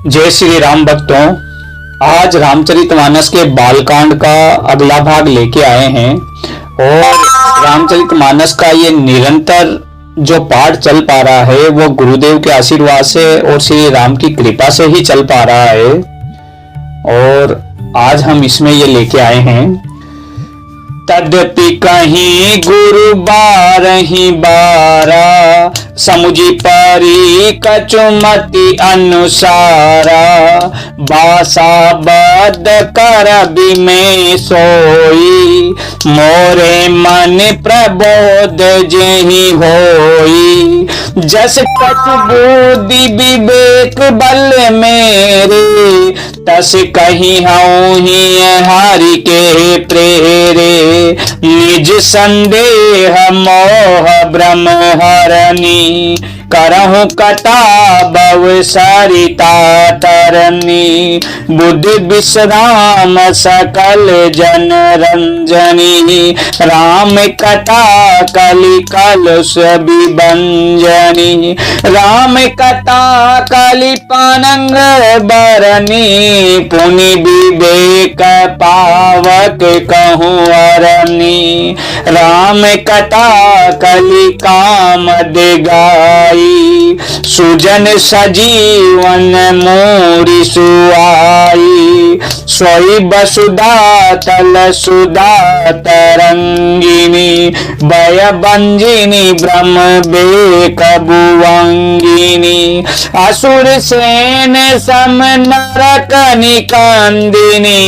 जय श्री राम भक्तों। आज रामचरितमानस के बालकांड का अगला भाग लेके आए हैं और रामचरितमानस का ये निरंतर जो पाठ चल पा रहा है वो गुरुदेव के आशीर्वाद से और श्री राम की कृपा से ही चल पा रहा है। और आज हम इसमें ये लेके आए हैं, तद्यपि कहीं गुरु बारहि बारा, समुझी परी कचुमति अनुसारा, बासा बद कर में सोई, मोरे मन प्रबोध जेहि होई, जस कछु बुद्धि विवेक बल मेरे, तस कहीं हऊँ ही हरि के प्रेरे, निज संदेह मोह भ्रम हरनी, करहु कथा भव सरिता तरनी, बुद्धि विश्राम सकल जन रंजनी, राम कथा कलि कलुष विभंजनी, राम कथा कलि पनंग बरनी, पुनि विवेक पावक कहूँ अरनी, राम कथा कलि काम दिगाई, सुजन सजीवन मोरी सुआई, सोई वसुधा तल सुधा तरंगिनी, भय बंजिनी ब्रह्म बेक भुवंगिनी, असुर सेन सम नरक निकांदिनी,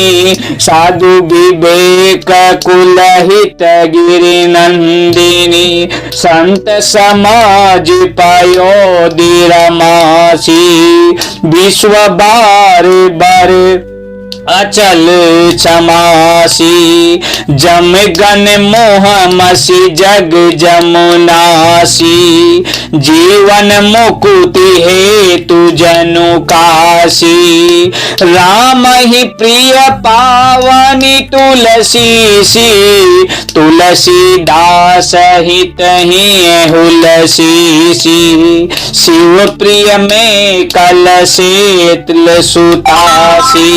साधु विवेक कुलहित गिरि नंदिनी, संत समाज पयोधि रमासी, विश्व बार बार अचल क्षमासी, जम गण मोह मसी जग जमुनासी, जीवन मुकुति हेतु जनु काशी, राम ही प्रिय पावनी तुलसी सी, तुलसी दास हित ही हुलसी सी, शिव प्रिय में कलसे सुतासी,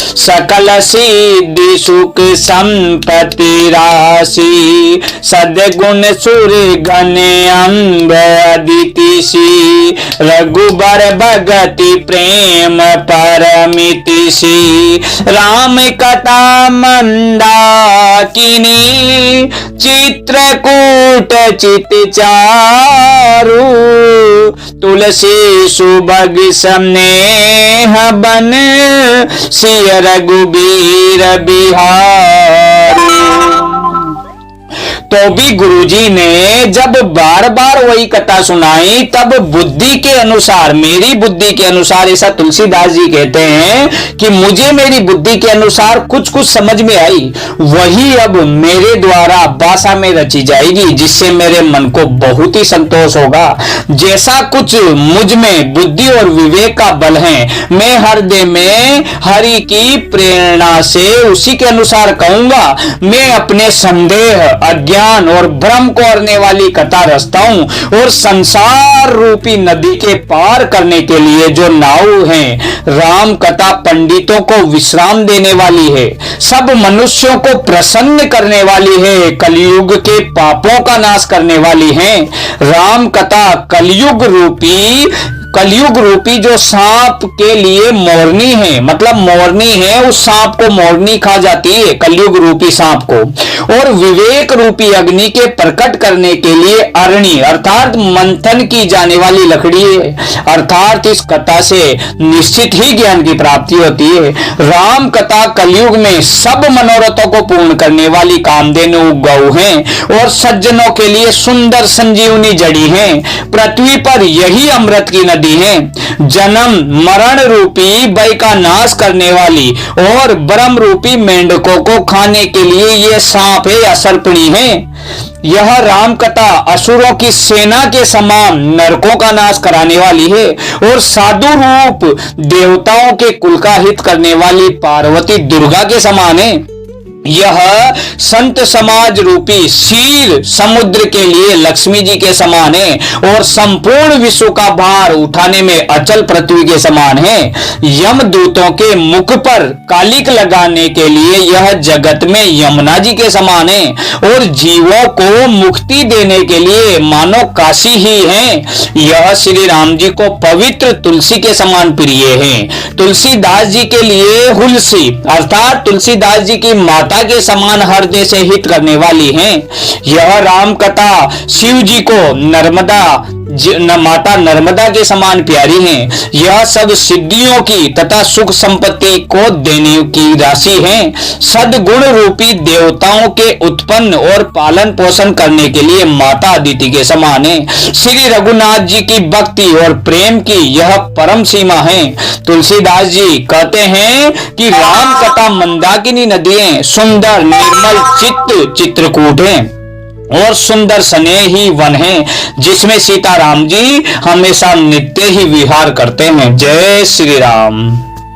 सकल सिद्धि सुख संपत्ति राशि, सद्गुण सुर गण अम्ब अदिति सी, रघुबर भगति प्रेम परमिति सी, राम कथा मंदाकिनी, चित्रकूट चित चारु, तुलसी सुभग स्नेह बन, सिय रघुबीर बिहारी। तो भी गुरुजी ने जब बार बार वही कथा सुनाई, तब बुद्धि के अनुसार, मेरी बुद्धि के अनुसार, ऐसा तुलसीदास जी कहते हैं कि मुझे मेरी बुद्धि के अनुसार कुछ कुछ समझ में आई, वही अब मेरे द्वारा भाषा में रची जाएगी, जिससे मेरे मन को बहुत ही संतोष होगा। जैसा कुछ मुझ में बुद्धि और विवेक का बल है, मैं हृदय में हरि की प्रेरणा से उसी के अनुसार कहूंगा। मैं अपने संदेह, अज्ञान और भ्रम को हरने वाली कथा रचता हूं, और संसार रूपी नदी के पार करने के लिए जो नाव है, राम कथा पंडितों को विश्राम देने वाली है, सब मनुष्यों को प्रसन्न करने वाली है, कलयुग के पापों का नाश करने वाली है। राम कथा कलयुग रूपी जो सांप के लिए मोरनी है, मतलब मोरनी है, उस सांप को मोरनी खा जाती है, कलयुग रूपी सांप को, और विवेक रूपी अग्नि के प्रकट करने के लिए अरणी अर्थात मंथन की जाने वाली लकड़ी है। अर्थात इस कथा से निश्चित ही ज्ञान की प्राप्ति होती है। राम कथा कलयुग में सब मनोरथों को पूर्ण करने वाली कामधेनु गौ है, और सज्जनों के लिए सुंदर संजीवनी जड़ी है। पृथ्वी पर यही अमृत की नदी है, जन्म मरण रूपी भय का नाश करने वाली, और ब्रह्म रूपी मेंढकों को खाने के लिए ये सांप है या सर्पणी है। यह राम कथा असुरों की सेना के समान नरकों का नाश कराने वाली है, और साधु रूप देवताओं के कुल का हित करने वाली पार्वती दुर्गा के समान है। यह संत समाज रूपी क्षीर समुद्र के लिए लक्ष्मी जी के समान है और संपूर्ण विश्व का भार उठाने में अचल पृथ्वी के समान है। यमदूतों के मुख पर कालिक लगाने के लिए यह जगत में यमुना जी के समान है और जीवों को मुक्ति देने के लिए मानो काशी ही है। यह श्री राम जी को पवित्र तुलसी के समान प्रिय है। तुलसीदास जी के लिए हुलसी अर्थात तुलसीदास जी की माता के समान हृदय से हित करने वाली हैं। यह राम कथा शिव जी को माता नर्मदा के समान प्यारी हैं। यह सब सिद्धियों की तथा सुख संपत्ति को देने की राशि है। सद्गुण रूपी देवताओं के उत्पन्न और पालन पोषण करने के लिए माता अदिति के समान है। श्री रघुनाथ जी की भक्ति और प्रेम की यह परम सीमा है। तुलसीदास जी कहते हैं कि राम कथा मंदाकिनी नदियां सुंदर निर्मल चित्रकूट है और सुंदर स्नेही वन है जिसमें सीताराम जी हमेशा नित्य ही विहार करते हैं। जय श्री राम।